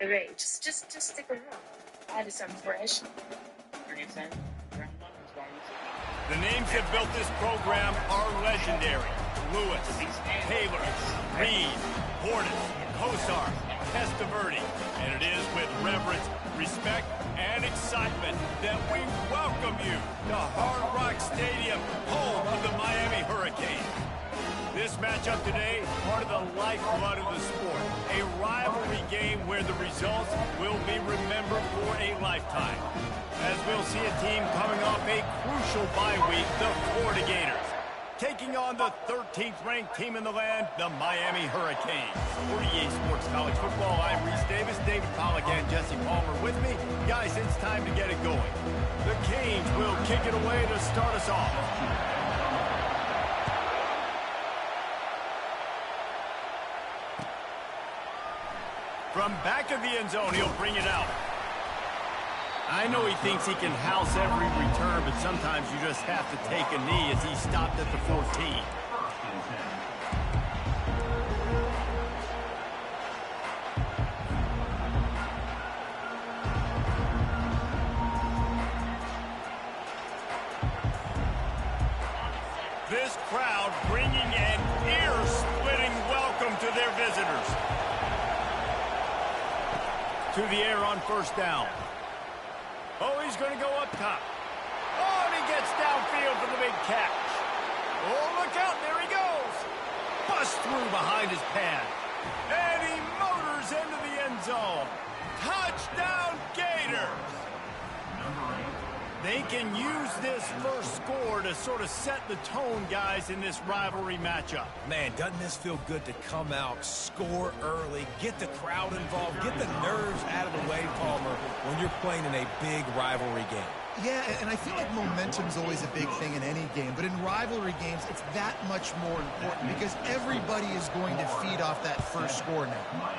Great. Just stick around. Add some fresh. The names that built this program are legendary. Lewis, Taylor, Reed, Portis, Kosar, Testaverde. And it is with reverence, respect, and excitement that we welcome you to Hard Rock Stadium, home of the Miami Hurricanes. This matchup today, part of the lifeblood of the sport. A rivalry game where the results will be remembered for a lifetime. As we'll see a team coming off a crucial bye week, the Florida Gators, taking on the 13th ranked team in the land, the Miami Hurricanes. For EA Sports College Football, I'm Reese Davis, David Pollack, and Jesse Palmer with me. Guys, it's time to get it going. The Canes will kick it away to start us off. From back of the end zone, he'll bring it out. I know he thinks he can house every return, but sometimes you just have to take a knee as he stopped at the 14. This crowd bringing an ear-splitting welcome to their visitors. To the air on first down. Oh, he's going to go up top. Oh, and he gets downfield for the big catch. Oh, look out. There he goes. Bust through behind his pad. And he motors into the end zone. Touchdown, Gators. They can use this first score to sort of set the tone, guys, in this rivalry matchup. Man, doesn't this feel good to come out, score early, get the crowd involved, get the nerves out of the way, Palmer, when you're playing in a big rivalry game? Yeah, and I feel like momentum's always a big thing in any game, but in rivalry games, it's that much more important because everybody is going to feed off that first score now.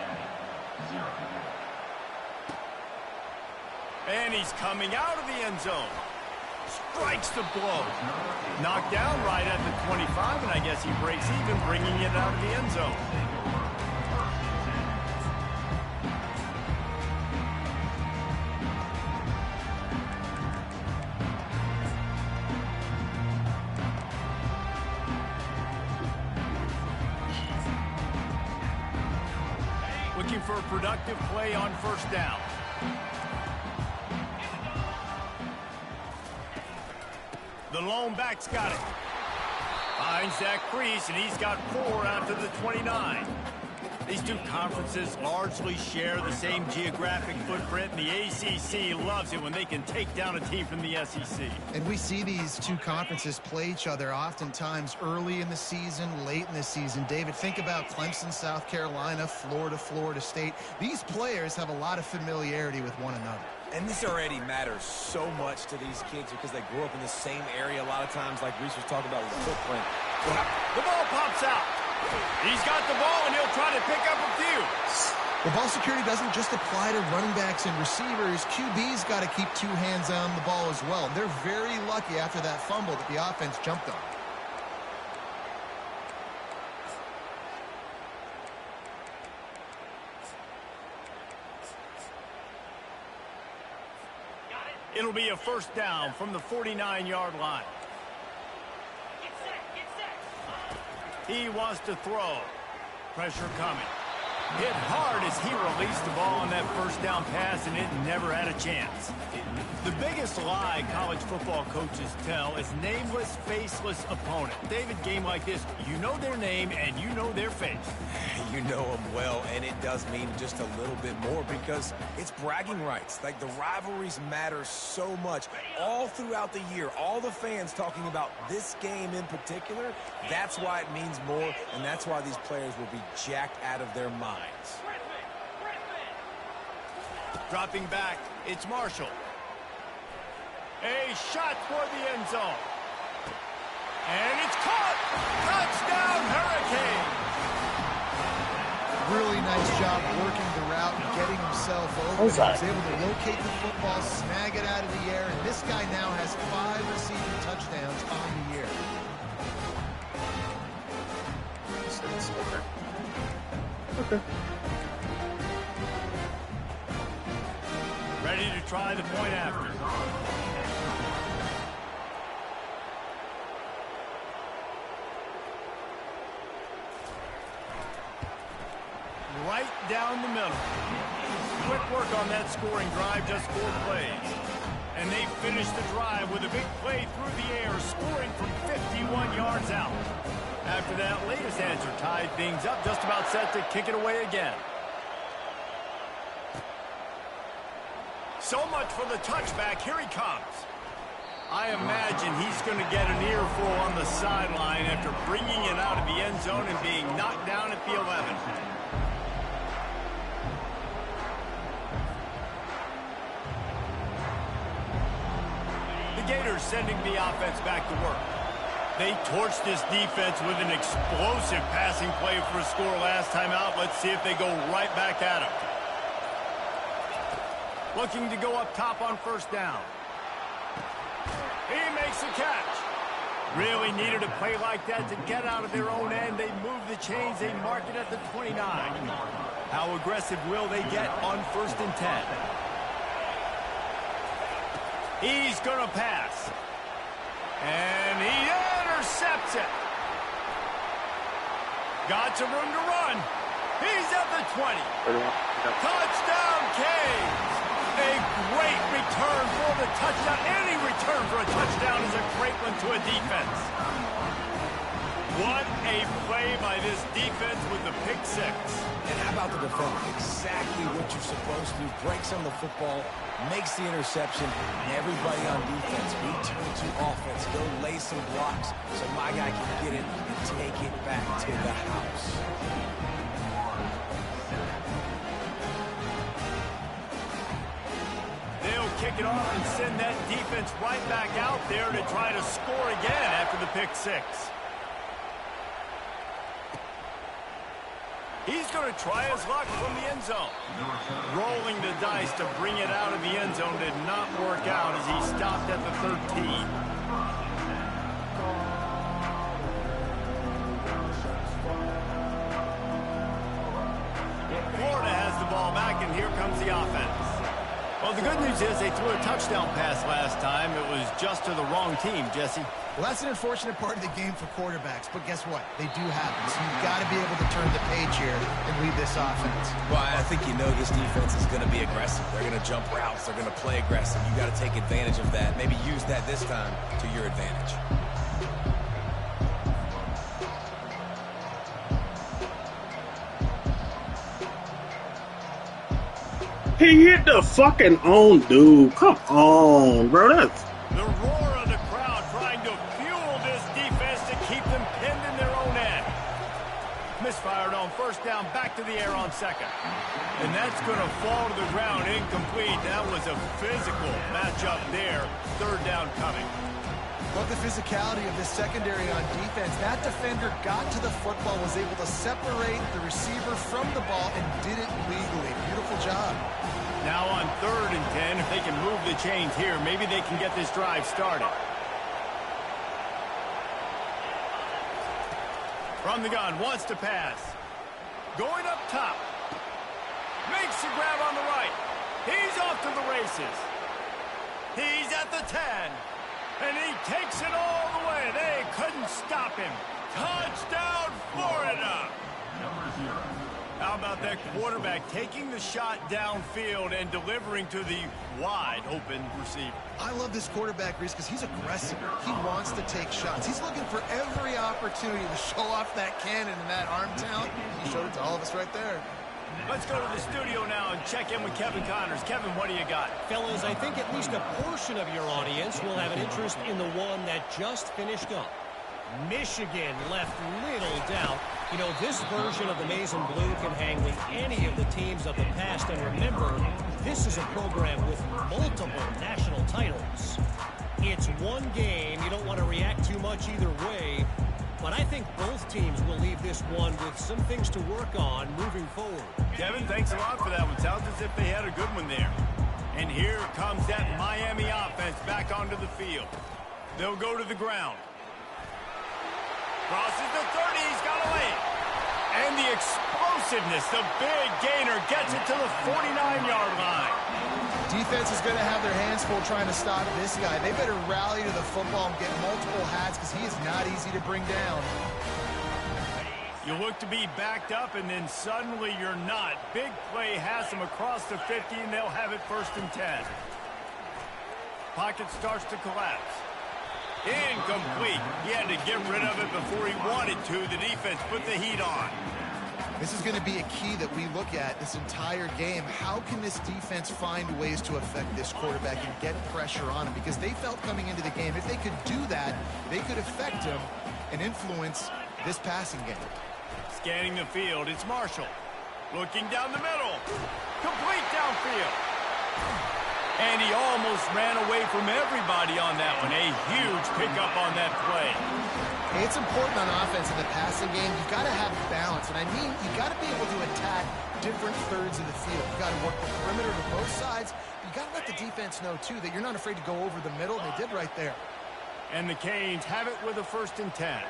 And he's coming out of the end zone. Strikes the blow. Knocked down right at the 25, and I guess he breaks even, bringing it out of the end zone. Looking for a productive play on first down. The lone back's got it. Finds that crease, and he's got 4 out to the 29. These two conferences largely share the same geographic footprint. The ACC loves it when they can take down a team from the SEC. And we see these two conferences play each other oftentimes early in the season, late in the season. David, think about Clemson, South Carolina, Florida, Florida State. These players have a lot of familiarity with one another. And this already matters so much to these kids because they grew up in the same area a lot of times, like Reese was talking about with the footprint. The ball pops out. He's got the ball, and he'll try to pick up a few. The ball security doesn't just apply to running backs and receivers. QB's got to keep 2 hands on the ball as well. They're very lucky after that fumble that the offense jumped on. It'll be a first down from the 49-yard line. He wants to throw. Pressure coming. Hit hard as he released the ball on that first down pass, and it never had a chance. The biggest lie college football coaches tell is nameless, faceless opponent. David, game like this, you know their name and you know their face. You know them well, and it does mean just a little bit more because it's bragging rights. Like, the rivalries matter so much all throughout the year. All the fans talking about this game in particular, that's why it means more, and that's why these players will be jacked out of their minds. Dropping back, it's Marshall. A shot toward the end zone. And it's caught! Touchdown, Hurricanes! Really nice job working the route and getting himself over. He was able to locate the football, snag it out of the air, and this guy now has 5 receiving touchdowns on the year. Okay. try the point after. Right down the middle. Quick work on that scoring drive, just 4 plays. And they finish the drive with a big play through the air, scoring from 51 yards out. After that latest answer tied things up, just about set to kick it away again. So much for the touchback. Here he comes. I imagine he's going to get an earful on the sideline after bringing it out of the end zone and being knocked down at the 11. The Gators sending the offense back to work. They torched this defense with an explosive passing play for a score last time out. Let's see if they go right back at him. Looking to go up top on first down. He makes the catch. Really needed a play like that to get out of their own end. They move the chains. They mark it at the 29. How aggressive will they get on first and 10? He's going to pass. And he intercepts it. Got some room to run. He's at the 20. Touchdown, Canes. A great return for the touchdown. Any return for a touchdown is a great one to a defense. What a play by this defense with the pick 6. And how about the defender? Exactly what you're supposed to do. Breaks on the football, makes the interception, and everybody on defense return to offense. Go lay some blocks so my guy can get it and take it back to the house. They'll kick it off and send that defense right back out there to try to score again after the pick 6. He's going to try his luck from the end zone. Rolling the dice to bring it out of the end zone did not work out as he stopped at the 13. Florida has the ball back, and here comes the offense. Well, the good news is they threw a touchdown pass last time. It was just to the wrong team, Jesse. Well, that's an unfortunate part of the game for quarterbacks, but guess what? They do happen, so you've got to be able to turn the page here and lead this offense. Well, I think you know this defense is going to be aggressive. They're going to jump routes. They're going to play aggressive. You got to take advantage of that. Maybe use that this time to your advantage. He hit the fucking own dude. Come on, bro. That's... The roar of the crowd trying to fuel this defense to keep them pinned in their own end. Misfired on first down, back to the air on second. And that's going to fall to the ground, incomplete. That was a physical matchup there. Third down coming. Love the physicality of this secondary on defense. That defender got to the football, was able to separate the receiver from the ball, and did it legally. Beautiful job. Now on 3rd and 10, if they can move the chains here, maybe they can get this drive started. From the gun, wants to pass. Going up top. Makes the grab on the right. He's off to the races. He's at the 10. And he takes it all the way. They couldn't stop him. Touchdown, Florida! How about that quarterback taking the shot downfield and delivering to the wide-open receiver? I love this quarterback, Reese, because he's aggressive. He wants to take shots. He's looking for every opportunity to show off that cannon and that arm talent. He showed it to all of us right there. Let's go to the studio now and check in with Kevin Connors. Kevin, what do you got? Fellas, I think at least a portion of your audience will have an interest in the one that just finished up. Michigan left little doubt. You know, this version of the Maize and Blue can hang with any of the teams of the past. And remember, this is a program with multiple national titles. It's one game. You don't want to react too much either way. But I think both teams will leave this one with some things to work on moving forward. Kevin, thanks a lot for that one. Sounds as if they had a good one there. And here comes that Miami offense back onto the field. They'll go to the ground. Crosses the 30. He's got to lay it. And the explosiveness, the big gainer gets it to the 49-yard line. Defense is going to have their hands full trying to stop this guy. They better rally to the football and get multiple hats because he is not easy to bring down. You look to be backed up, and then suddenly you're not. Big play has them across the 50, and they'll have it 1st and 10. Pocket starts to collapse. Incomplete. He had to get rid of it before he wanted to. The defense put the heat on. This is going to be a key that we look at this entire game. How can this defense find ways to affect this quarterback and get pressure on him? Because they felt coming into the game, if they could do that, they could affect him and influence this passing game. Scanning the field, it's Marshall. Looking down the middle. Complete downfield. And he almost ran away from everybody on that one. A huge pickup on that play. It's important on offense in the passing game. You've got to have balance. And I mean, you've got to be able to attack different thirds of the field. You've got to work the perimeter to both sides. You've got to let the defense know, too, that you're not afraid to go over the middle. And they did right there. And the Canes have it with a 1st and 10.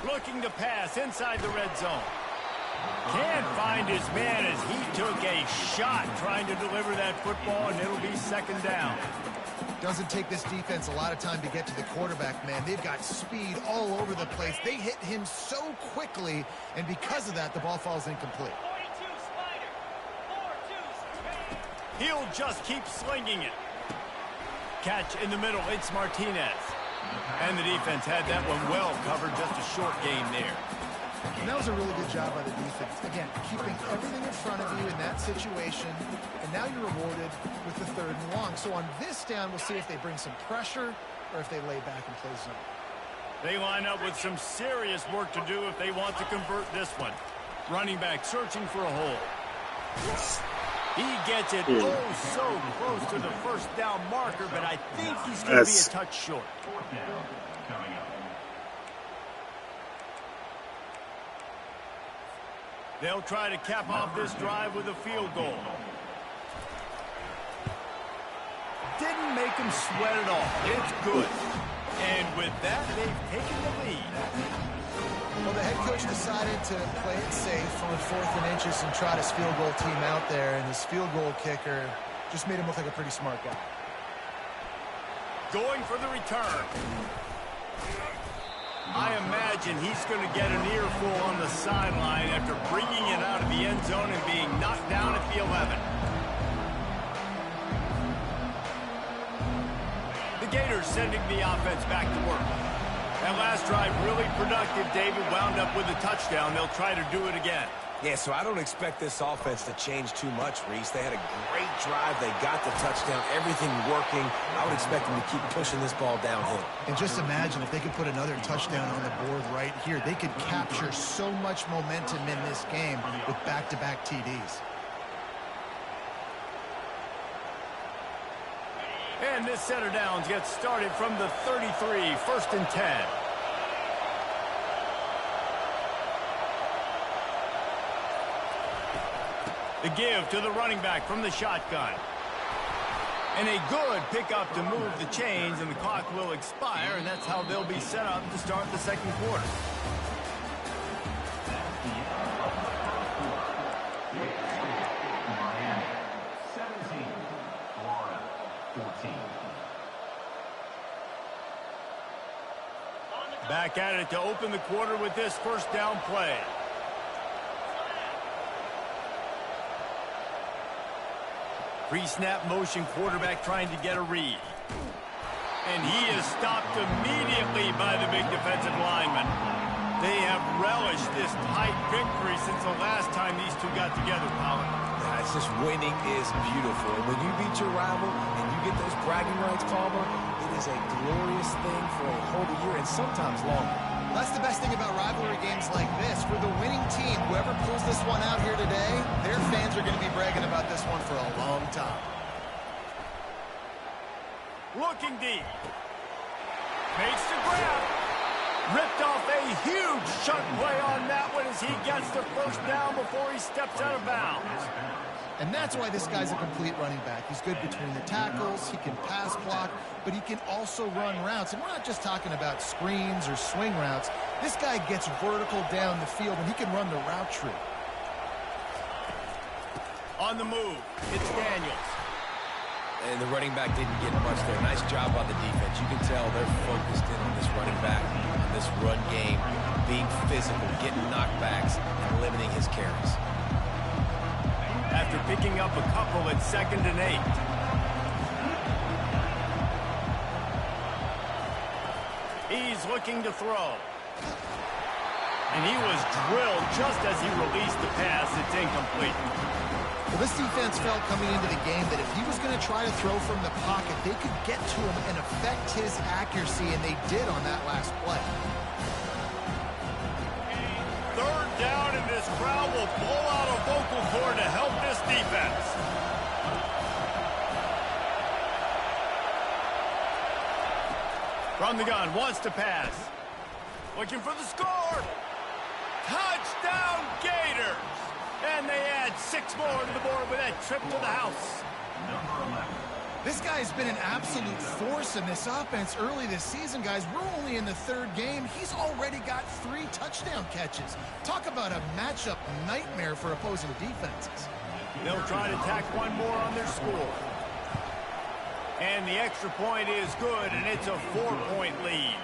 Looking to pass inside the red zone. Can't find his man as he took a shot trying to deliver that football, and it'll be 2nd down. Doesn't take this defense a lot of time to get to the quarterback, man. They've got speed all over the place. They hit him so quickly, and because of that, the ball falls incomplete. He'll just keep slinging it. Catch in the middle, it's Martinez. And the defense had that one well covered, just a short gain there. And that was a really good job by the defense. Again, keeping everything in front of you in that situation, and now you're rewarded with the 3rd and long. So on this down, we'll see if they bring some pressure or if they lay back and play zone. They line up with some serious work to do if they want to convert this one. Running back searching for a hole. He gets it so close to the 1st down marker, but I think he's going to be a touch short. They'll try to cap off this drive with a field goal. Didn't make him sweat at all. It's good. And with that, they've taken the lead. Well, the head coach decided to play it safe on 4th and inches and trot his field goal team out there, and his field goal kicker just made him look like a pretty smart guy. Going for the return. I imagine he's going to get an earful on the sideline after bringing it out of the end zone and being knocked down at the 11. The Gators sending the offense back to work. That last drive really productive. David wound up with a touchdown. They'll try to do it again. Yeah, so I don't expect this offense to change too much, Reese. They had a great drive. They got the touchdown. Everything working. I would expect them to keep pushing this ball downhill. And just imagine if they could put another touchdown on the board right here. They could capture so much momentum in this game with back-to-back TDs. And this set of downs gets started from the 33, 1st and 10. The give to the running back from the shotgun. And a good pickup to move the chains, and the clock will expire, and that's how they'll be set up to start the 2nd quarter. Back at it to open the quarter with this 1st down play. Pre-snap motion, quarterback trying to get a read. And he is stopped immediately by the big defensive lineman. They have relished this tight victory since the last time these two got together, Colin. Yeah, it's just winning is beautiful. And when you beat your rival and you get those bragging rights, Palmer, it is a glorious thing for a whole year and sometimes longer. That's the best thing about rivalry games like this. For the winning team, whoever pulls this one out here today, their fans are going to be bragging about this one for a long time. Looking deep. Makes the grab. Ripped off a huge chunk play on that one as he gets the 1st down before he steps out of bounds. And that's why this guy's a complete running back. He's good between the tackles, he can pass block, but he can also run routes. And we're not just talking about screens or swing routes. This guy gets vertical down the field, and he can run the route tree. On the move, it's Daniels. And the running back didn't get much there. Nice job by the defense. You can tell they're focused in on this running back, on this run game, being physical, getting knockbacks, and limiting his carries. After picking up a couple at 2nd and 8. He's looking to throw. And he was drilled just as he released the pass. It's incomplete. Well, this defense felt coming into the game that if he was going to try to throw from the pocket, they could get to him and affect his accuracy, and they did on that last play. 3rd down, and this crowd will blow out a vocal cord to help this defense. From the gun, wants to pass. Looking for the score. Touchdown, Gators! And they add 6 more to the board with that trip to the house. This guy's been an absolute force in this offense early this season, guys. We're only in the 3rd game. He's already got 3 touchdown catches. Talk about a matchup nightmare for opposing defenses. They'll try to tack one more on their score. And the extra point is good, and it's a 4-point lead.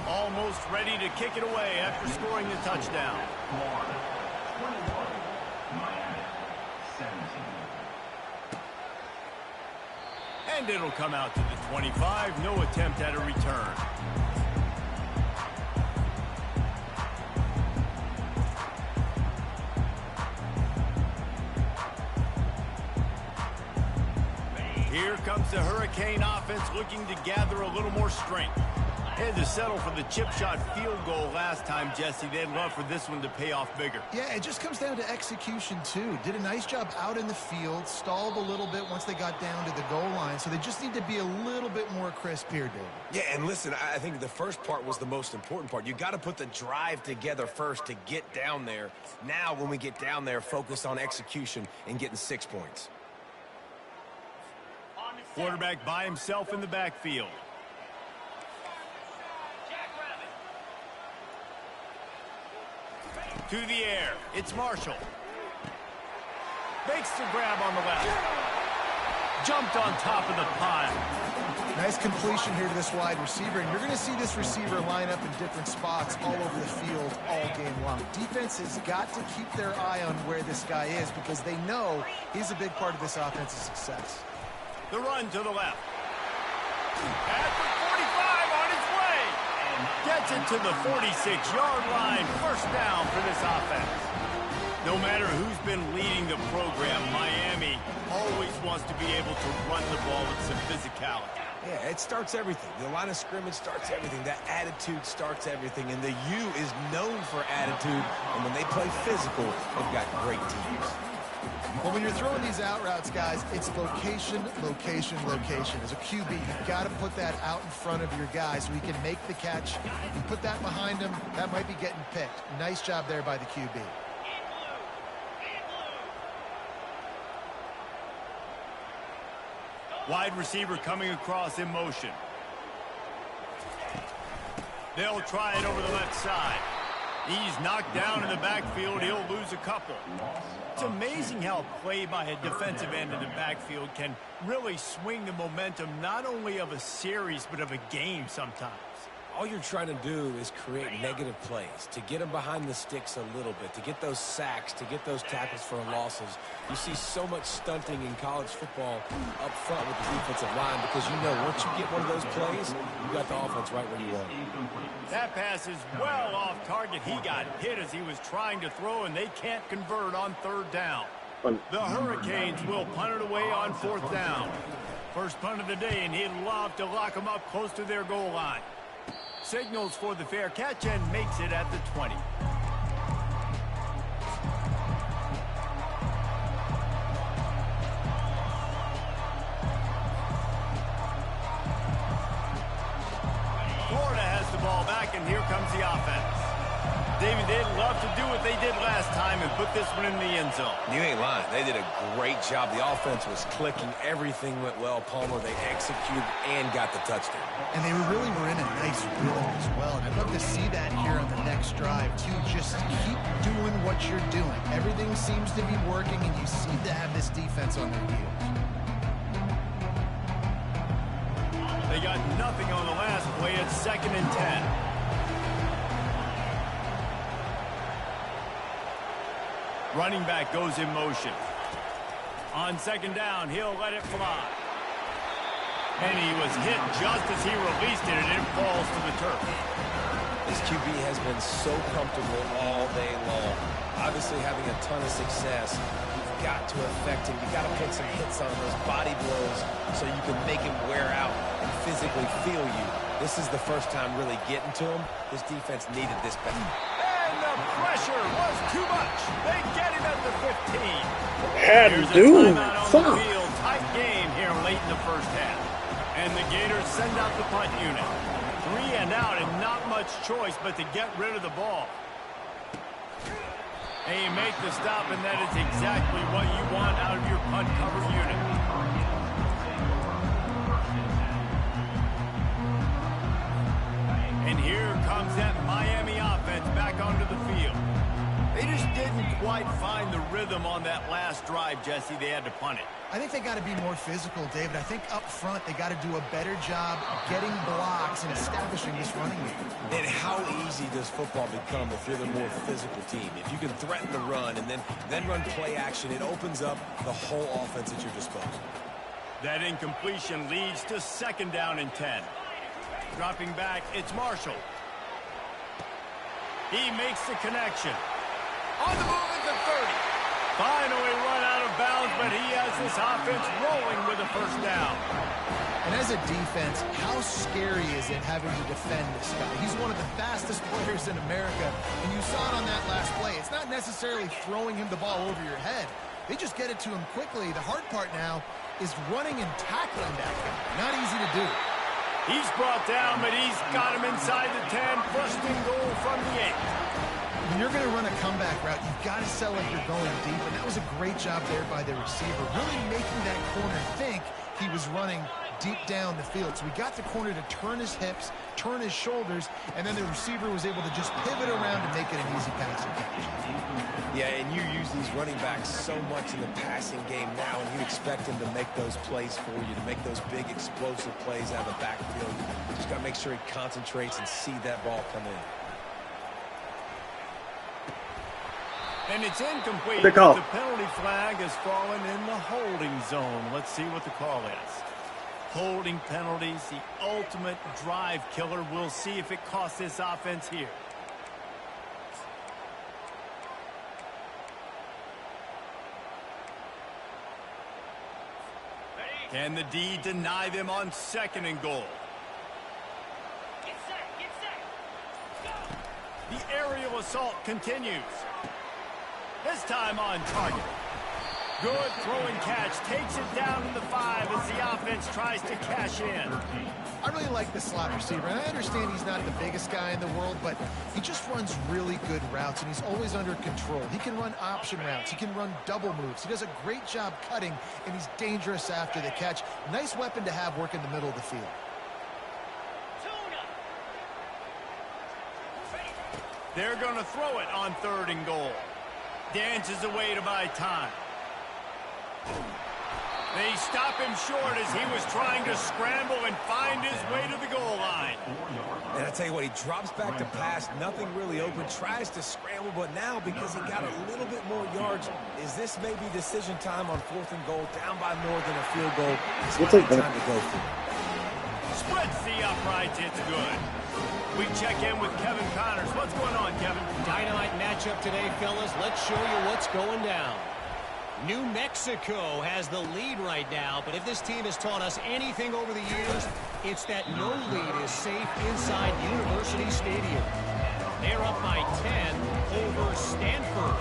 Almost ready to kick it away after scoring the touchdown. And it'll come out to the 25. No attempt at a return. Here comes the Hurricane offense looking to gather a little more strength. Had to settle for the chip shot field goal last time, Jesse. They'd love for this one to pay off bigger. Yeah, it just comes down to execution, too. Did a nice job out in the field, stalled a little bit once they got down to the goal line, so they just need to be a little bit more crisp here, David. Yeah, and listen, I think the first part was the most important part. You got to put the drive together first to get down there. Now, when we get down there, focus on execution and getting 6 points. Quarterback by himself in the backfield. To the air, it's Marshall. Makes the grab on the left. Jumped on top of the pile. Nice completion here to this wide receiver, and you're going to see this receiver line up in different spots all over the field all game long. Defense has got to keep their eye on where this guy is because they know he's a big part of this offense's success. The run to the left. At the 45 on its way. Gets it to the 46-yard line. First down for this offense. No matter who's been leading the program, Miami always wants to be able to run the ball with some physicality. Yeah, it starts everything. The line of scrimmage starts everything. That attitude starts everything. And the U is known for attitude. And when they play physical, they've got great teams. Well, when you're throwing these out routes, guys, it's location, location, location. As a QB, you've got to put that out in front of your guy so he can make the catch. You put that behind him, that might be getting picked. Nice job there by the QB. Wide receiver coming across in motion. They'll try it over the left side. He's knocked down in the backfield. He'll lose a couple. It's amazing how play by a defensive end in the backfield can really swing the momentum not only of a series but of a game sometimes. All you're trying to do is create negative plays, to get them behind the sticks a little bit, to get those sacks, to get those tackles for losses. You see so much stunting in college football up front with the defensive line because you know once you get one of those plays, you got the offense right where you want it. That pass is well off target. He got hit as he was trying to throw, and they can't convert on 3rd down. The Hurricanes will punt it away on 4th down. First punt of the day, and he'd love to lock them up close to their goal line. Signals for the fair catch and makes it at the 20. Florida has the ball back, and here comes the offense. David, they'd love to do what they did last time time and put this one in the end zone. You ain't lying. They did a great job. The offense was clicking. Everything went well. Palmer, they executed and got the touchdown. And they really were in a nice rhythm as well. And I'd love to see that here on the next drive, too. Just keep doing what you're doing. Everything seems to be working, and you seem to have this defense on their heels. They got nothing on the last play. It's 2nd and 10. Running back goes in motion. On 2nd down, he'll let it fly. And he was hit just as he released it, and it falls to the turf. This QB has been so comfortable all day long. Obviously having a ton of success. You've got to affect him. You've got to put some hits on those body blows so you can make him wear out and physically feel you. This is the first time really getting to him. This defense needed this back. And the pressure was too much. They get him at the 15. Had to Here's a do. timeout on the Fuck. field. Tight game here late in the first half. And the Gators send out the punt unit. 3 and out and not much choice but to get rid of the ball. And you make the stop, and that is exactly what you want out of your punt cover unit. And here comes that Miami offense back onto the field. They just didn't quite find the rhythm on that last drive, Jesse. They had to punt it. I think they got to be more physical, David. I think up front they got to do a better job getting blocks and establishing this running game. And how easy does football become if you're the more physical team? If you can threaten the run and then run play action, it opens up the whole offense at your disposal. That incompletion leads to 2nd down and 10. Dropping back, it's Marshall. He makes the connection. On the move at the 30. Finally run out of bounds, but he has this offense rolling with a 1st down. And as a defense, how scary is it having to defend this guy? He's one of the fastest players in America, and you saw it on that last play. It's not necessarily throwing him the ball over your head. They just get it to him quickly. The hard part now is running and tackling that guy. Not easy to do. He's brought down, but he's got him inside the 10. 1st and goal from the 8. When you're going to run a comeback route, you've got to sell like you're going deep, and that was a great job there by the receiver, really making that corner think he was running deep down the field. So we got the corner to turn his hips, turn his shoulders, and then the receiver was able to just pivot around and make it an easy passing catch. Yeah, and you use these running backs so much in the passing game now, and you expect them to make those plays for you, to make those big explosive plays out of the backfield. You just got to make sure he concentrates and see that ball come in. And it's incomplete. Good call. The penalty flag has fallen in the holding zone. Let's see what the call is. Holding penalties, the ultimate drive killer. We'll see if it costs this offense here. Can the D deny them on 2nd and goal? Get set. Go. The aerial assault continues. This time on target. Good throwing catch. Takes it down to the 5 as the offense tries to cash in. I really like the slot receiver, and I understand he's not the biggest guy in the world, but he just runs really good routes, and he's always under control. He can run option routes. He can run double moves. He does a great job cutting, and he's dangerous after the catch. Nice weapon to have working the middle of the field. They're going to throw it on 3rd and goal. Dances away to buy time. They stop him short as he was trying to scramble and find his way to the goal line. And I tell you what, he drops back to pass, nothing really open, tries to scramble, but now because he got a little bit more yards, is this maybe decision time on 4th and goal, down by more than a field goal? This might be time to go for it. Splits the uprights, it's good. We check in with Kevin Connors. What's going on, Kevin? Dynamite matchup today, fellas. Let's show you what's going down. New Mexico has the lead right now, but if this team has taught us anything over the years, it's that no lead is safe inside University Stadium. They're up by 10 over Stanford.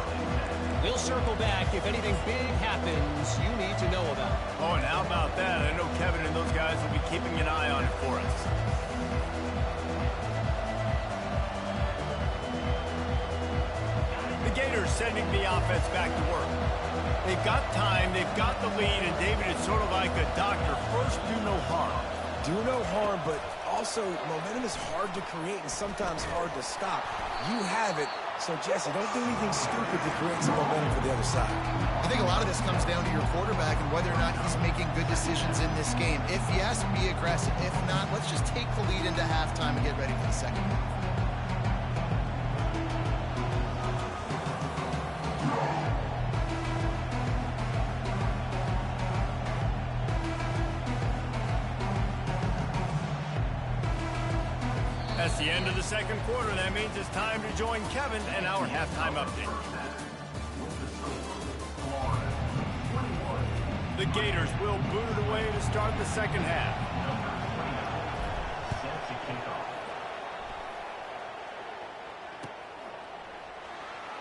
We'll circle back if anything big happens you need to know about. Oh, and how about that? I know Kevin and those guys will be keeping an eye on it for us. The Gators sending the offense back to work. They've got time, they've got the lead, and David is sort of like a doctor. First, do no harm. Do no harm, but also momentum is hard to create and sometimes hard to stop. You have it, so Jesse, don't do anything stupid to create some momentum for the other side. I think a lot of this comes down to your quarterback and whether or not he's making good decisions in this game. If yes, be aggressive. If not, let's just take the lead into halftime and get ready for the second half. That's the end of the second quarter. That means it's time to join Kevin and our halftime update. The Gators will boot it away to start the second half.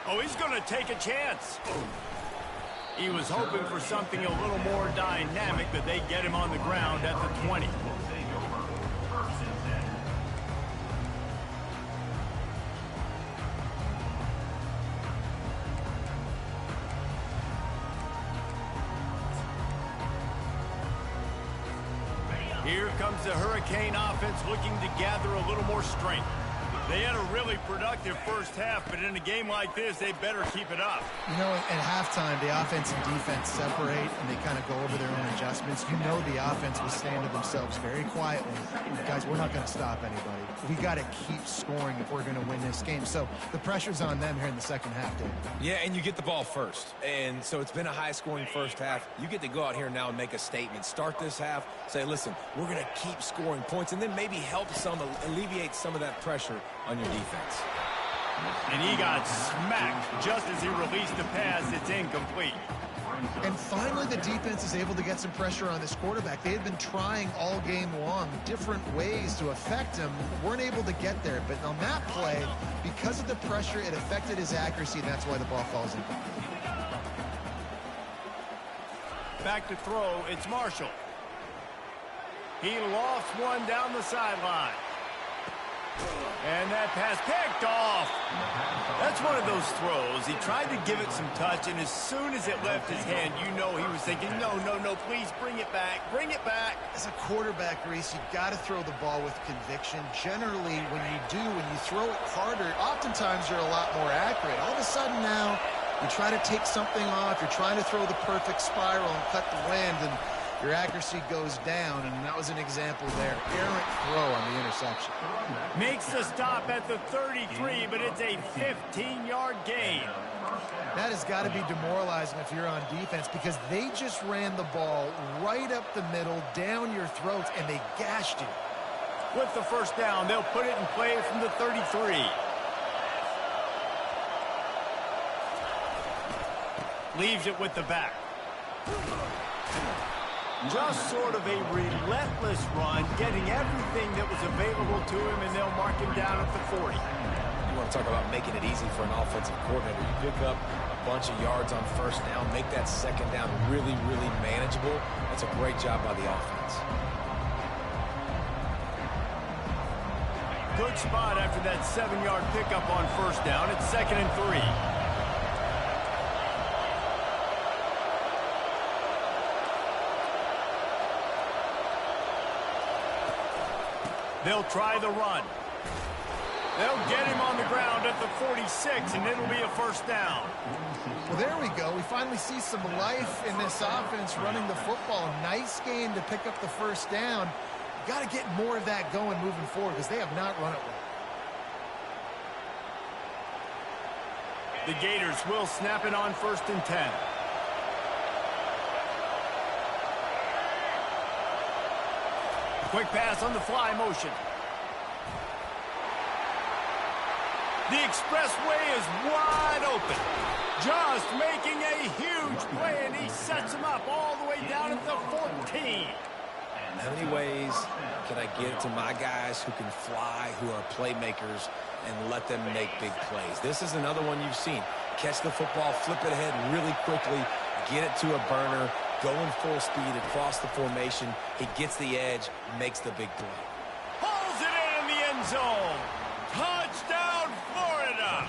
Oh, he's going to take a chance. He was hoping for something a little more dynamic, but they get him on the ground at the 20. Here comes the Hurricane offense looking to gather a little more strength. They had a really productive first half, but in a game like this, they better keep it up. You know, at halftime, the offense and defense separate, and they kind of go over their own adjustments. You know the offense was saying to themselves very quietly, guys, we're not going to stop anybody. We got to keep scoring if we're going to win this game. So the pressure's on them here in the second half, Dave. Yeah, and you get the ball first. And so it's been a high-scoring first half. You get to go out here now and make a statement. Start this half, say, listen, we're going to keep scoring points, and then maybe help some, alleviate some of that pressure on your defense. And he got smacked just as he released the pass. It's incomplete. And finally, the defense is able to get some pressure on this quarterback. They had been trying all game long different ways to affect him, weren't able to get there. But on that play, because of the pressure, it affected his accuracy, and that's why the ball falls in. Back to throw, it's Marshall. He lofts one down the sideline. And that pass picked off. That's one of those throws. He tried to give it some touch, and as soon as it left his hand, you know he was thinking, no, please bring it back. Bring it back. As a quarterback, Reese, you got to throw the ball with conviction. Generally, when you throw it harder, oftentimes you're a lot more accurate. All of a sudden now, you try to take something off. You're trying to throw the perfect spiral and cut the wind, and your accuracy goes down, and that was an example there. Errant throw on the interception. Makes the stop at the 33, but it's a 15-yard gain. That has got to be demoralizing if you're on defense, because they just ran the ball right up the middle, down your throats, and they gashed you. With the first down, they'll put it in play from the 33. Leaves it with the back. Just sort of a relentless run, getting everything that was available to him, and they'll mark him down at the 40. You want to talk about making it easy for an offensive coordinator. You pick up a bunch of yards on first down, make that second down really, really manageable. That's a great job by the offense. Good spot after that 7-yard pickup on first down. It's 2nd and 3. They'll try the run. They'll get him on the ground at the 46, and it'll be a first down. Well, there we go. We finally see some life in this offense running the football. Nice game to pick up the first down. Got to get more of that going moving forward, because they have not run it well. The Gators will snap it on 1st and 10. Quick pass on the fly motion. The expressway is wide open. Just making a huge play, and he sets him up all the way down at the 14. How many ways can I get to my guys who can fly, who are playmakers, and let them make big plays? This is another one you've seen. Catch the football, flip it ahead really quickly, get it to a burner, going full speed across the formation. He gets the edge, makes the big play. Pulls it in the end zone. Touchdown, Florida.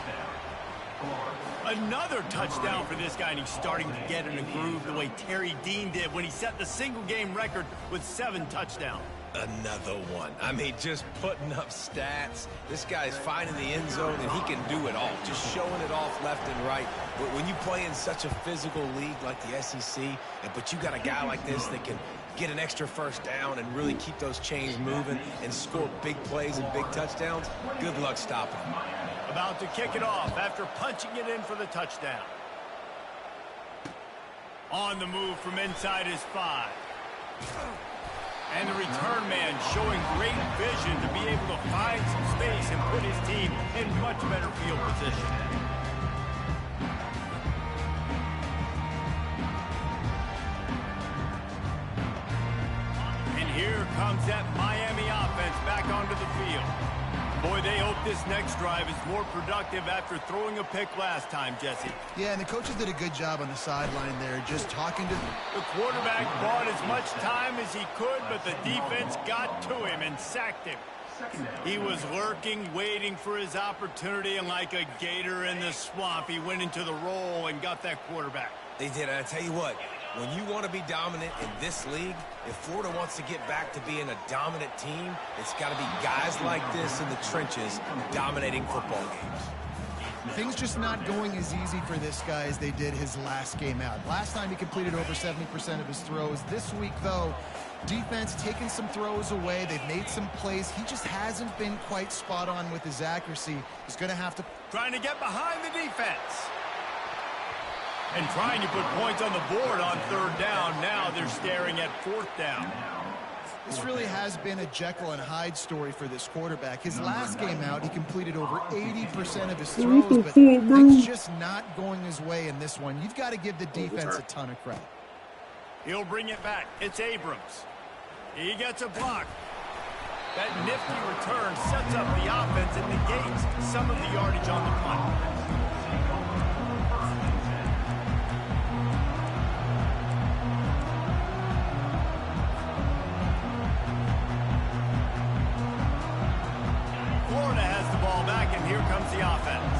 Another touchdown for this guy, and he's starting to get in a groove the way Terry Dean did when he set the single-game record with 7 touchdowns. Another one. I mean, just putting up stats. This guy's finding the end zone, and he can do it all. Just showing it off left and right. But when you play in such a physical league like the SEC, but you got a guy like this that can get an extra first down and really keep those chains moving and score big plays and big touchdowns, good luck stopping him. About to kick it off after punching it in for the touchdown. On the move from inside his 5. And the return man showing great vision to be able to find some space and put his team in much better field position. And here comes that Miami offense back onto the field. Boy, they hope this next drive is more productive after throwing a pick last time, Jesse. Yeah, and the coaches did a good job on the sideline there, just talking to... The quarterback bought as much time as he could, but the defense got to him and sacked him. He was lurking, waiting for his opportunity, and like a gator in the swamp, he went into the roll and got that quarterback. They did, and I tell you what, when you want to be dominant in this league, if Florida wants to get back to being a dominant team, it's got to be guys like this in the trenches dominating football games. Things just not going as easy for this guy as they did his last game out. Last time he completed over 70% of his throws. This week, though, defense taking some throws away. They've made some plays. He just hasn't been quite spot on with his accuracy. He's going to have to... Trying to get behind the defense. And trying to put points on the board on 3rd down. Now they're staring at 4th down. This really has been a Jekyll and Hyde story for this quarterback. His last game out, he completed over 80% of his throws, but things just not going his way in this one. You've got to give the defense a ton of credit. He'll bring it back. It's Abrams. He gets a block. That nifty return sets up the offense and negates some of the yardage on the punt. Florida has the ball back, and here comes the offense.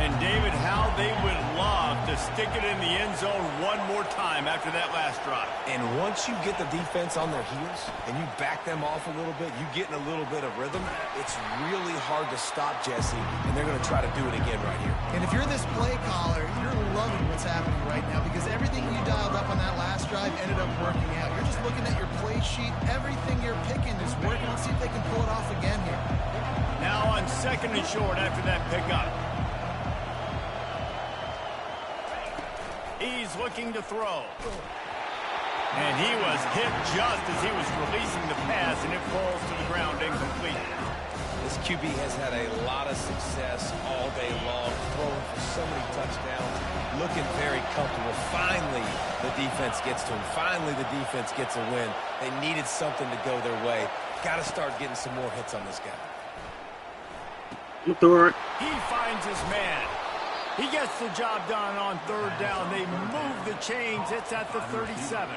And David, how they would love to stick it in the end zone one more time after that last drive. And once you get the defense on their heels and you back them off a little bit, you get in a little bit of rhythm, it's really hard to stop Jesse, and they're going to try to do it again right here. And if you're this play caller, you're loving what's happening right now because everything you dialed up on that last drive ended up working out. You're just looking at your play sheet. Everything you're picking is working. Let's see if they can pull it off again here. Now on 2nd and short after that pickup. He's looking to throw. And he was hit just as he was releasing the pass, and it falls to the ground incomplete. This QB has had a lot of success all day long, throwing for so many touchdowns, looking very comfortable. Finally, the defense gets to him. Finally, the defense gets a win. They needed something to go their way. Got to start getting some more hits on this guy. He finds his man. He gets the job done on 3rd down. They move the chains. It's at the 37.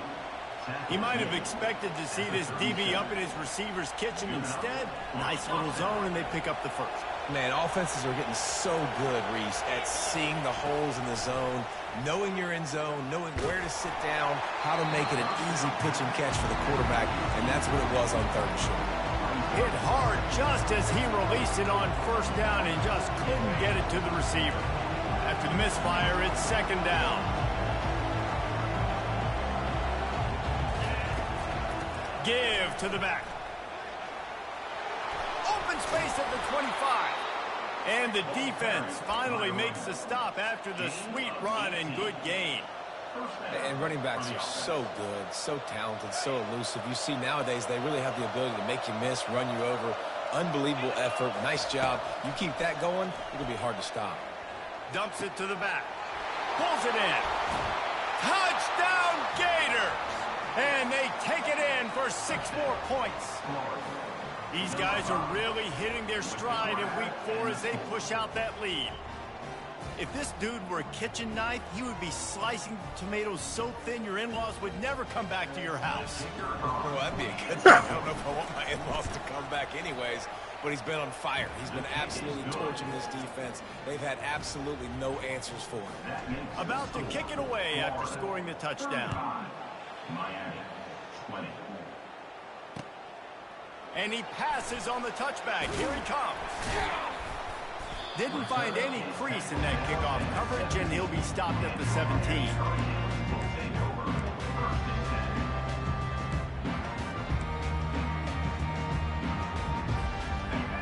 He might have expected to see this DB up in his receiver's kitchen. Instead, nice little zone, and they pick up the 1st. Man, offenses are getting so good, Reese, at seeing the holes in the zone, knowing your end zone, knowing where to sit down, how to make it an easy pitch and catch for the quarterback, and that's what it was on 3rd and short. Hit hard just as he released it on 1st down and just couldn't get it to the receiver. After the misfire, it's 2nd down. Give to the back. Open space at the 25. And the defense finally makes the stop after the sweet run and good gain. And running backs are so good, so talented, so elusive. You see nowadays they really have the ability to make you miss, run you over. Unbelievable effort. Nice job. You keep that going, it'll be hard to stop. Dumps it to the back. Pulls it in. Touchdown, Gator! And they take it in for 6 more points. These guys are really hitting their stride in week 4 as they push out that lead. If this dude were a kitchen knife, he would be slicing tomatoes so thin your in-laws would never come back to your house. Well, that'd be a good thing. I don't know if I want my in-laws to come back anyways. but he's been on fire. He's been absolutely torching this defense. They've had absolutely no answers for him. About to kick it away after scoring the touchdown. And he passes on the touchback. Here he comes. Didn't find any crease in that kickoff coverage, and he'll be stopped at the 17.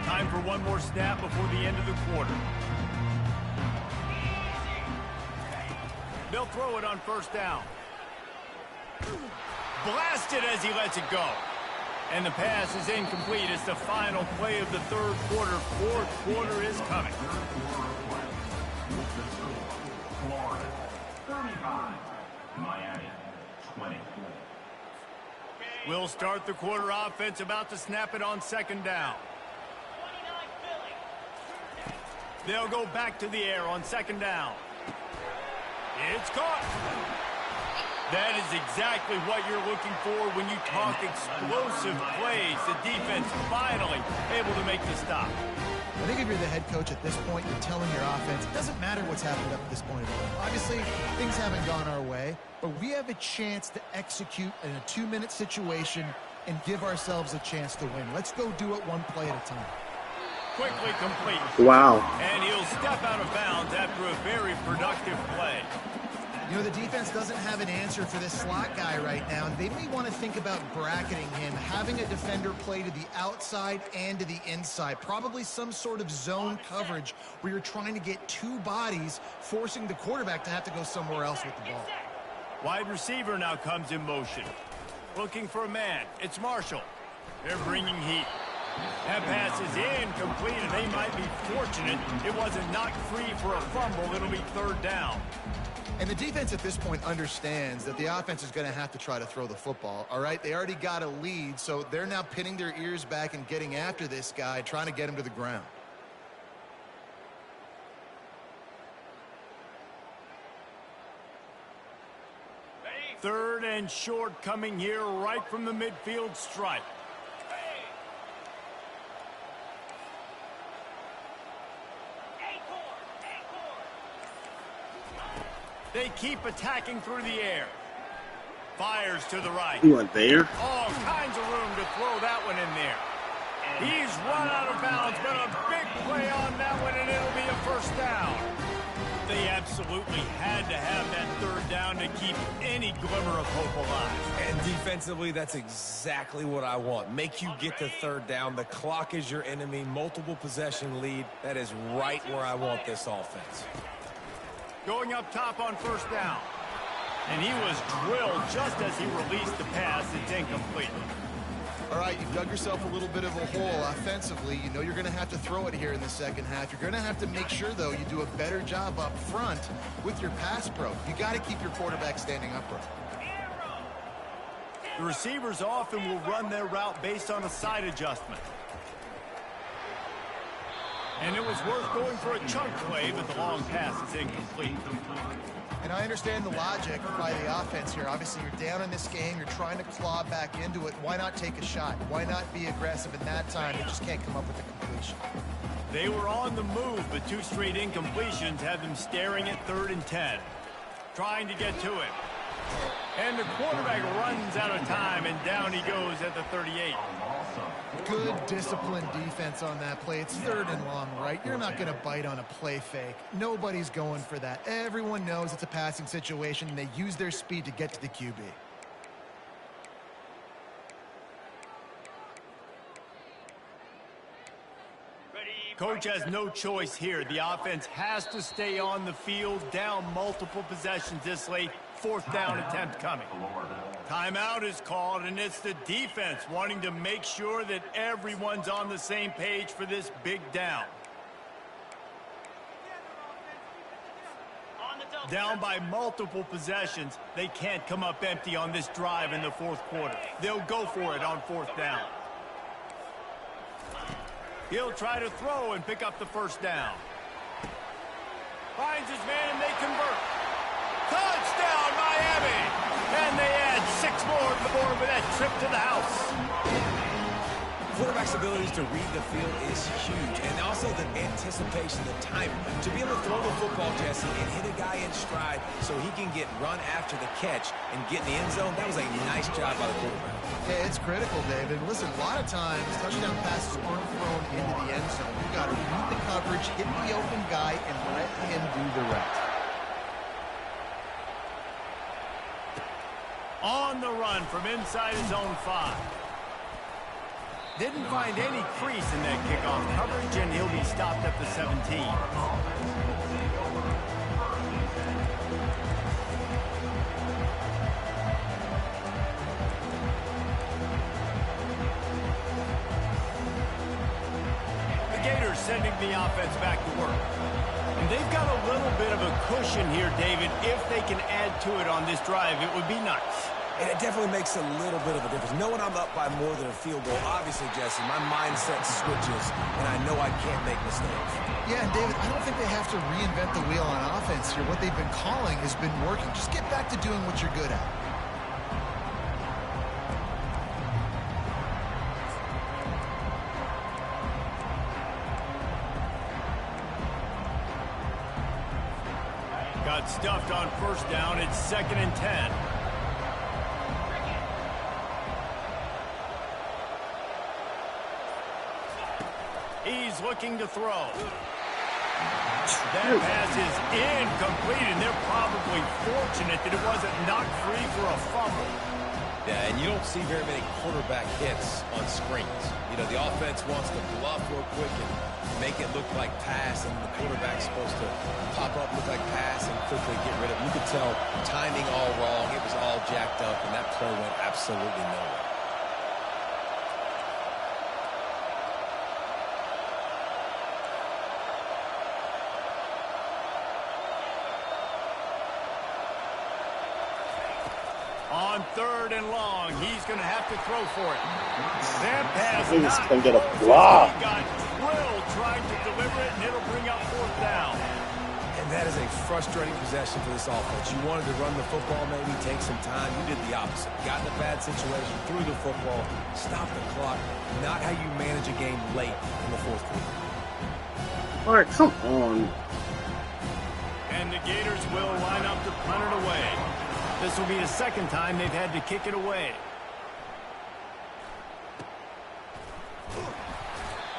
Time for one more snap before the end of the quarter. They'll throw it on first down. Blasted as he lets it go. And the pass is incomplete. It's the final play of the third quarter. Fourth quarter is coming. Florida, 35. Miami, 20. We'll start the quarter offense, about to snap it on second down. They'll go back to the air on second down. It's caught. That is exactly what you're looking for when you talk explosive plays. The defense finally able to make the stop. I think if you're the head coach at this point, you're telling your offense, it doesn't matter what's happened up at this point. Obviously, things haven't gone our way, but we have a chance to execute in a 2-minute situation and give ourselves a chance to win. Let's go do it one play at a time. Quickly complete. Wow. And he'll step out of bounds after a very productive play. You know, the defense doesn't have an answer for this slot guy right now. They may want to think about bracketing him, having a defender play to the outside and to the inside. Probably some sort of zone coverage where you're trying to get two bodies, forcing the quarterback to have to go somewhere else with the ball. Wide receiver now comes in motion. Looking for a man. It's Marshall. They're bringing heat. That pass is incomplete, and they might be fortunate it wasn't knocked free for a fumble. It'll be third down. And the defense at this point understands that the offense is going to have to try to throw the football, all right? They already got a lead, so they're now pinning their ears back and getting after this guy, trying to get him to the ground. Third and short coming here right from the midfield stripe. They keep attacking through the air. Fires to the right. He went there. All kinds of room to throw that one in there. He's run out of bounds, but a big play on that one, and it'll be a first down. They absolutely had to have that third down to keep any glimmer of hope alive. And defensively, that's exactly what I want. Make you get the third down. The clock is your enemy. Multiple possession lead. That is right where I want this offense. Going up top on first down. And he was drilled just as he released the pass. It's incomplete. All right, you've dug yourself a little bit of a hole offensively. You know you're going to have to throw it here in the second half. You're going to have to make sure, though, you do a better job up front with your pass pro. You got to keep your quarterback standing upright. The receivers often will run their route based on a side adjustment. And it was worth going for a chunk play, but the long pass is incomplete. And I understand the logic by the offense here. Obviously, you're down in this game. You're trying to claw back into it. Why not take a shot? Why not be aggressive in that time? They just can't come up with a completion. They were on the move, but two straight incompletions have them staring at 3rd and 10. Trying to get to it. And the quarterback runs out of time, and down he goes at the 38. Good disciplined defense on that play. It's 3rd and long, right? You're not going to bite on a play fake. Nobody's going for that. Everyone knows it's a passing situation, and they use their speed to get to the QB. Coach has no choice here. The offense has to stay on the field, down multiple possessions this late. 4th down attempt coming. Timeout is called, and it's the defense wanting to make sure that everyone's on the same page for this big down. Down by multiple possessions, they can't come up empty on this drive in the 4th quarter. They'll go for it on 4th down. He'll try to throw and pick up the first down. Finds his man, and they convert. Touchdown, Miami! And they add 6 more to the board with that trip to the house. quarterback's ability to read the field is huge, and also the anticipation, the timing. To be able to throw the football, Jesse, and hit a guy in stride so he can get run after the catch and get in the end zone, that was a nice job by the quarterback. Yeah, it's critical, David. Listen, a lot of times, touchdown passes aren't thrown into the end zone. You've got to read the coverage, hit the open guy, and let him do the rest. On the run from inside his own 5. Didn't find any crease in that kickoff coverage, and he'll be stopped at the 17. The Gators sending the offense back to work. And they've got a little bit of a cushion here, David. If they can add to it on this drive, it would be nice. And it definitely makes a little bit of a difference. Knowing I'm up by more than a field goal, obviously, Jesse, my mindset switches, and I know I can't make mistakes. Yeah, and David, I don't think they have to reinvent the wheel on offense here. What they've been calling has been working. Just get back to doing what you're good at. Got stuffed on first down. It's 2nd and 10. He's looking to throw. That pass is incomplete, and they're probably fortunate that it wasn't knocked free for a fumble. Yeah, and you don't see very many quarterback hits on screens. You know, the offense wants to bluff real quick and make it look like pass, and the quarterback's supposed to pop up, look like pass, and quickly get rid of it. You could tell timing all wrong. It was all jacked up, and that play went absolutely nowhere. On 3rd and long, he's going to have to throw for it. That pass He's not gonna get a close. block. He got drilled trying to deliver it, and it'll bring up 4th down. And that is a frustrating possession for this offense. You wanted to run the football, maybe take some time. You did the opposite. Got in a bad situation, threw the football, stopped the clock. Not how you manage a game late in the 4th quarter. All right, come on. And the Gators will line up to punt it away. This will be the 2nd time they've had to kick it away.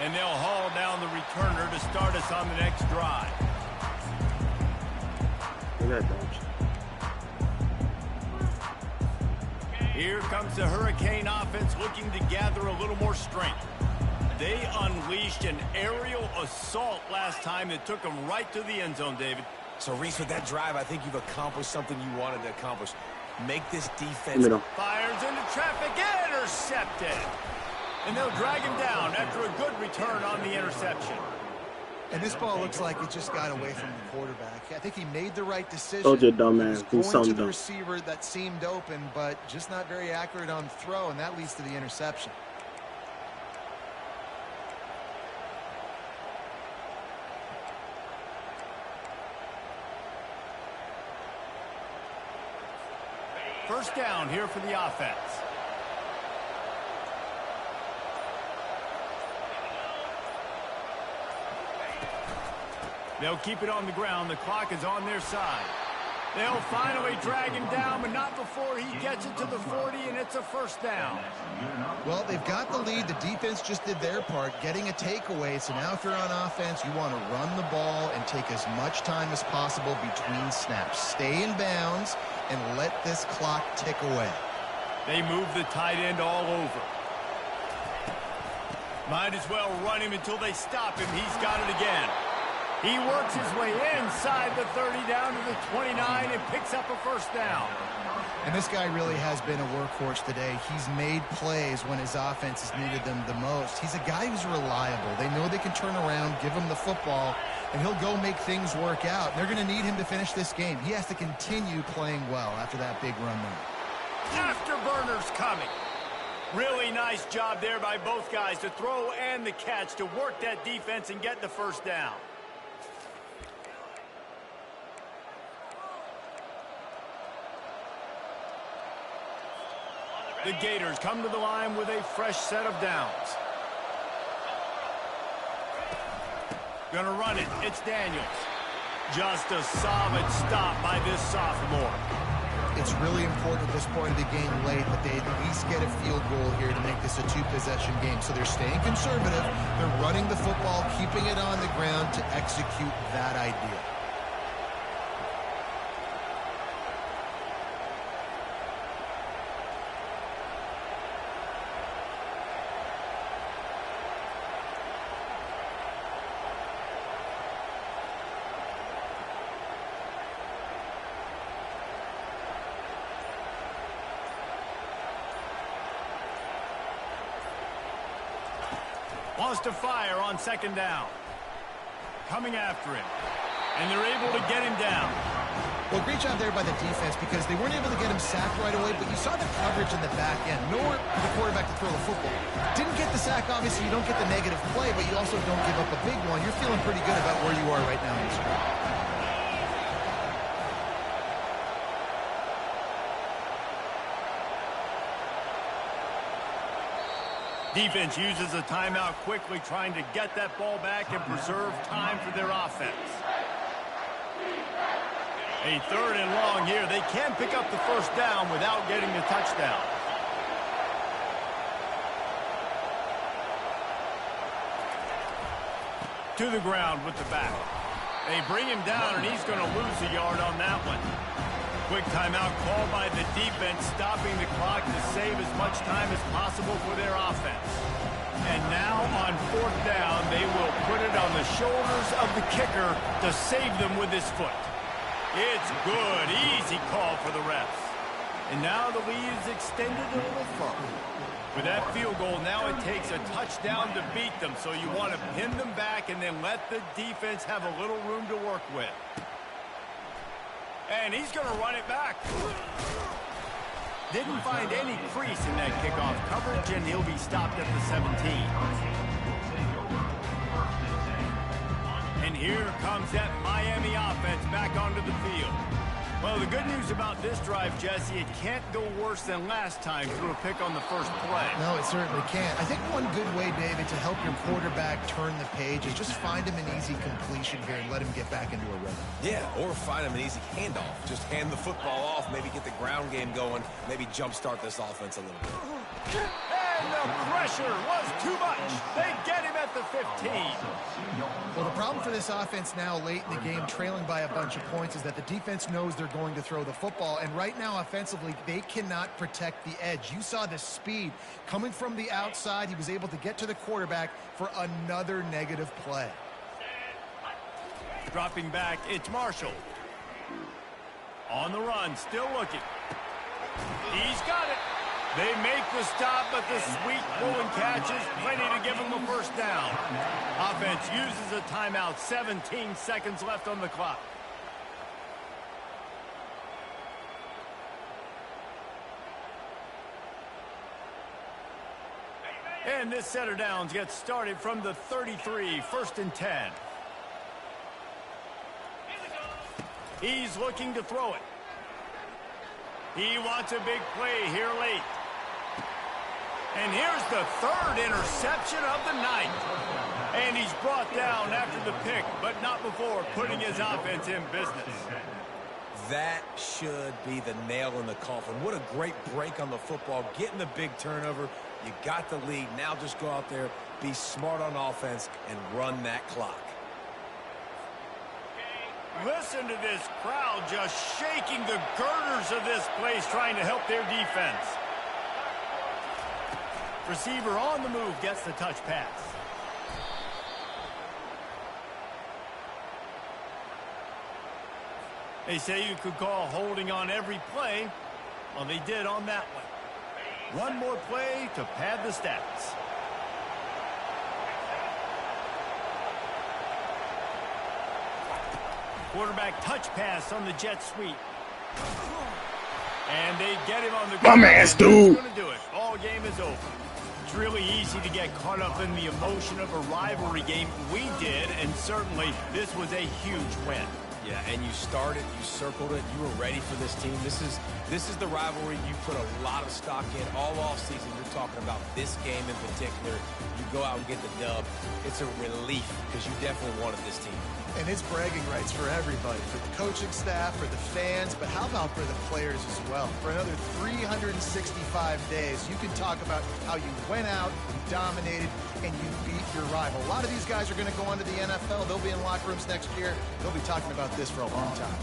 And they'll haul down the returner to start us on the next drive. Look at that. Here comes the Hurricane offense looking to gather a little more strength. They unleashed an aerial assault last time that took them right to the end zone, David. So, Reese, with that drive, I think you've accomplished something you wanted to accomplish. Make this defense... Fires into traffic, intercepted. And they'll drag him down after a good return on the interception. And this ball looks like it just got away from the quarterback. I think he made the right decision. Told you, dumbass. He Do was going to something the dumb. receiver that seemed open, but just not very accurate on the throw, and that leads to the interception. First down here for the offense. They'll keep it on the ground. The clock is on their side. They'll finally drag him down, but not before he gets it to the 40, and it's a first down. Well, they've got the lead. The defense just did their part, getting a takeaway. So now if you're on offense, you want to run the ball and take as much time as possible between snaps. Stay in bounds and let this clock tick away. They move the tight end all over. Might as well run him until they stop him. He's got it again. He works his way inside the 30 down to the 29 and picks up a first down. And this guy really has been a workhorse today. He's made plays when his offense has needed them the most. He's a guy who's reliable. They know they can turn around, give him the football, and he'll go make things work out. They're going to need him to finish this game. He has to continue playing well after that big run there. Afterburners coming. Really nice job there by both guys to throw and the catch to work that defense and get the first down. The Gators come to the line with a fresh set of downs. Gonna run it. It's Daniels. Just a solid stop by this sophomore. It's really important at this point of the game late that they at least get a field goal here to make this a two-possession game. So they're staying conservative. They're running the football, keeping it on the ground to execute that idea. Wants to fire on second down. Coming after him. And they're able to get him down. Well, great job there by the defense because they weren't able to get him sacked right away, but you saw the coverage in the back end. Nowhere for the quarterback to throw the football. Didn't get the sack, obviously. You don't get the negative play, but you also don't give up a big one. You're feeling pretty good about where you are right now in this game. Defense uses a timeout quickly, trying to get that ball back and preserve time for their offense. A third and long here. They can pick up the first down without getting the touchdown. To the ground with the back. They bring him down, and he's going to lose a yard on that one. Quick timeout called by the defense, stopping the clock to save as much time as possible for their offense. And now on fourth down, they will put it on the shoulders of the kicker to save them with his foot. It's good. Easy call for the refs. And now the lead is extended a little further. With that field goal, now it takes a touchdown to beat them, so you want to pin them back and then let the defense have a little room to work with. And he's going to run it back. Didn't find any crease in that kickoff coverage, and he'll be stopped at the 17. And here comes that Miami offense back onto the field. Well, the good news about this drive, Jesse, it can't go worse than last time through a pick on the first play. No, it certainly can't. I think one good way, David, to help your quarterback turn the page is just find him an easy completion here and let him get back into a rhythm. Yeah, or find him an easy handoff. Just hand the football off, maybe get the ground game going, maybe jumpstart this offense a little bit. And the pressure was too much. They get him at the 15. Well, the problem for this offense now late in the game, trailing by a bunch of points, is that the defense knows they're going to throw the football. And right now, offensively, they cannot protect the edge. You saw the speed coming from the outside. He was able to get to the quarterback for another negative play. Dropping back, it's Marshall. On the run, still looking. He's got it. They make the stop, but the sweet rolling catch is plenty to give them the first down. Offense uses a timeout, 17 seconds left on the clock. And this set of downs gets started from the 33, 1st and 10. He's looking to throw it. He wants a big play here late. And here's the third interception of the night. And he's brought down after the pick, but not before putting his offense in business. That should be the nail in the coffin. What a great break on the football, getting the big turnover. You got the lead. Now just go out there, be smart on offense, and run that clock. Listen to this crowd just shaking the girders of this place, trying to help their defense. Receiver on the move gets the touch pass. They say you could call holding on every play. Well, they did on that one. One more play to pad the stats. Quarterback touch pass on the jet sweep. And they get him on the ground. My man's dude. Going to do it. All game is over. It's really easy to get caught up in the emotion of a rivalry game. We did, and certainly this was a huge win. Yeah, and you started, you circled it, you were ready for this team. This is the rivalry you put a lot of stock in all offseason. You're talking about this game in particular. You go out and get the dub. It's a relief because you definitely wanted this team. And it's bragging rights for everybody, for the coaching staff, for the fans, but how about for the players as well? For another 365 days, you can talk about how you went out, you dominated, and you beat your rival. A lot of these guys are going to go on to the NFL. They'll be in locker rooms next year. They'll be talking about this for a long time.